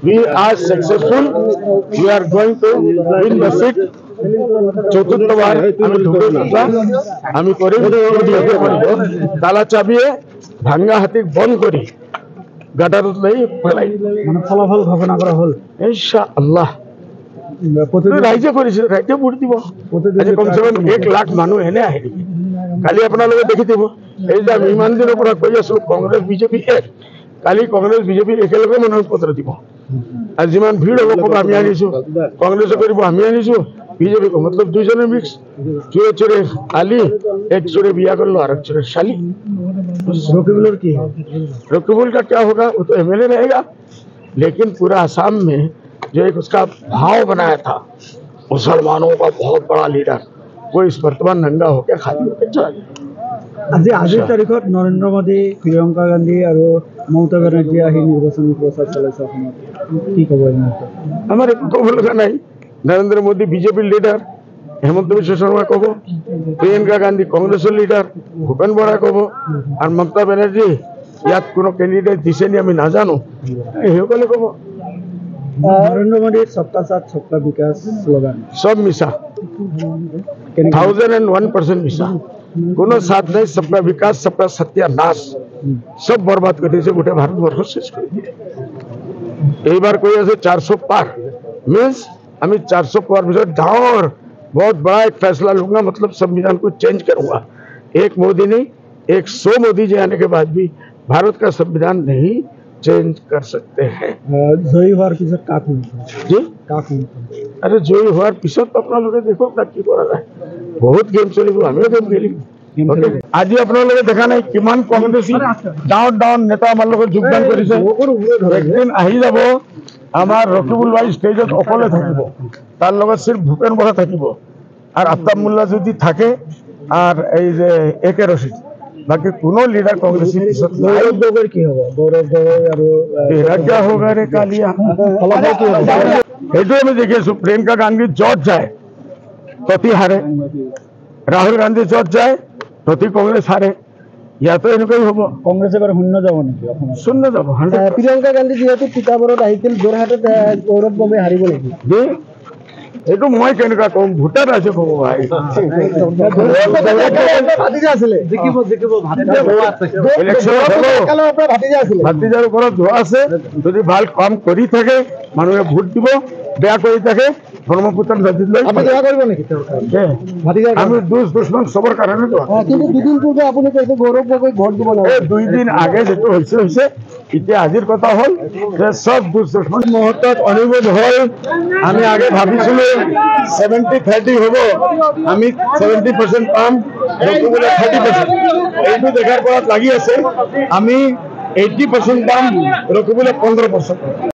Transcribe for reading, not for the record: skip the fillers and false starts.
We are successful. We are going to win the seat. চতুর্থবার আমি ঢুকে আমি করে তালা চাবিয়ে ভাঙ্গা হাতি বন্ধ করি গাটারত লাই ফেলাই মানে ফলাফল ঘোষণা করা হল ইনশাআল্লাহ রাইজে কৰিছে ৰাইজে ভোট দিব কমসে কম 1 লাখ মানুহ এনে আহিব কালি আপোনালোকে দেখি দিব এই যে আমি ইমান দিনৰ পৰা কৈ আছো কংগ্ৰেছ বিজেপি এক কালি কংগ্ৰেছ বিজেপি একেলগে মনোনয়ন পত্ৰ দিব আৰু যিমান ভিৰ হ'ব কব আমি আনিছো কংগ্ৰেছে কৰিব আমি আনিছো बीजेपी को मतलब दूसरे मिक्स चोरे चोरे आली एक चोरे बिया कर लो और एक चोरे शाली रकीबुल का क्या होगा वो तो एमएलए रहेगा लेकिन पूरा असम में जो एक उसका भाव बनाया था मुसलमानों का बहुत बड़ा लीडर वो इस वर्तमान नंगा होकर खाली होकर चला गया আজি আজিৰ তাৰিখত নৰেন্দ্ৰ মোদী প্ৰিয়ংকা গান্ধী আৰু মমতা বেনাৰ্জী আহি নিৰ্বাচনী প্ৰচাৰ চলাইছে অসমত কি ক'ব আমাৰ একো ক'ব লগা নাই नरेंद्र मोदी बीजेपी लीडर हेमंत विश्व शर्मा कब प्रियंका गांधी कांग्रेस लीडर भूपेन बरा कब और ममता बेनार्जी ইয়াত কোনো कैंडिडेट दिसे नहीं आमी नाजानो हेकले कब नरेंद्र मोदी सबका साथ सबका विकास स्लोगान सब मिसा 1001% मिसा कोनो साथ नहीं सबका विकास सबका सत्यानाश सब बर्बाद कर दिए गोटे भारतवर्ष शेष कर दिए এই बार कोई ऐसे 400 पार मीन्स हमें 400 पार में डाउन बहुत बड़ा एक फैसला लूंगा मतलब संविधान को चेंज करूंगा एक मोदी नहीं 100 मोदी जी आने के बाद भी भारत का संविधान नहीं चेंज कर सकते हैं जयी होवार पिছত काक जी काक अरे जयी होवार पिছত আপোনালোকে দেখো কি কৰা যায় বহুত গেম চলিব আমিও গেম খেলিম আজি আপোনালোকে দেখা নাই কিমান কংগ্ৰেছী ডাউন ডাউন নেতা আমাৰ লগত যোগদান কৰিছে একদিন আহি যাব আমার রকিবুল ভাই স্টেজত অকলে থাকিব তার লগত সির্ফ ভূপেন বরা থাকিব আর আফতাব মোল্লা যদি থাকে আর এই যে একে রশিদ বাকি কোনো লিডার কংগ্রেসের পিছত গৌরব গগৈর কি হবে গৌরব গগৈ আৰু তেরা क्या होगा रे कालिया এইটো আমি দেখি আছো প্রিয়ঙ্কা গান্ধী জজ যায় ততি হারে রাহুল গান্ধী জজ যায় ততি কংগ্রেস হারে ইয়াতো এনেকৈ হ'ব কংগ্ৰেছে বাৰু শূন্য যাব নেকি অসমত শূন্য যাব প্ৰিয়ংকা গান্ধী যেহেতু তিতাবৰত আহিছিল যোৰহাটত গৌৰৱ গগৈ হাৰিব নেকি এইটো মই কেনেকুৱা কম ভোটাৰ আছে কব ভাই ভাতিজাৰ ওপৰত ধোৱা আছে যদি ভাল কাম কৰি থাকে মানুহে ভোট দিব বেয়া কৰি থাকে ব্ৰহ্মপুত্ৰ নদীত লৈ আমি দুশ্মন চবৰ কাৰণে কিন্তু দুদিন পূৰ্বে আপুনি কৈছে গৌৰৱ গগৈ ভোট দিব এই 2 দিন আগে যেটো হৈছে এতিয়া আজিৰ কথা হল যে সব দুশ্মন মুহূৰ্তত অনুভৱ হল আমি আগে ভাবিছিলো 70-30 হব আমি 70% পাম বলে 30% এইটো দেখাৰ পৰত লাগি আছে আমি 80% পাম ৰকিবলে 15%